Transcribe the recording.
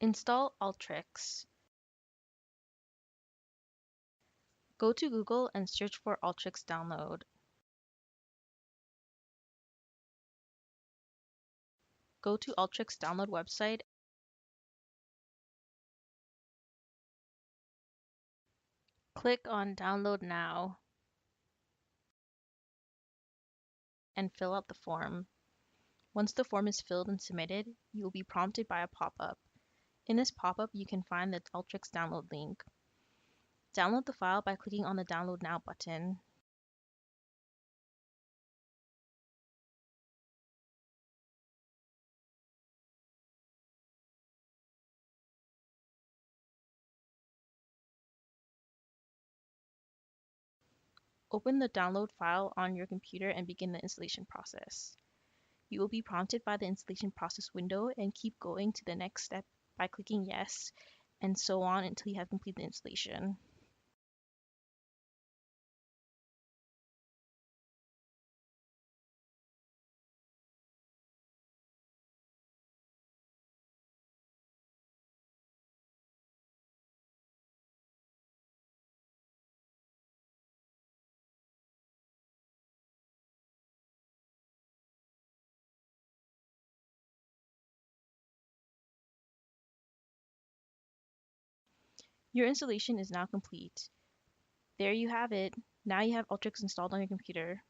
Install Alteryx. Go to Google and search for Alteryx download. Go to Alteryx download website click on Download Now and fill out the form. Once the form is filled and submitted, you will be prompted by a pop-up. In this pop-up, you can find the Alteryx download link. Download the file by clicking on the Download Now button. Open the download file on your computer and begin the installation process. You will be prompted by the installation process window and keep going to the next step by clicking Yes, and so on until you have completed the installation. Your installation is now complete. There you have it. Now you have Alteryx installed on your computer.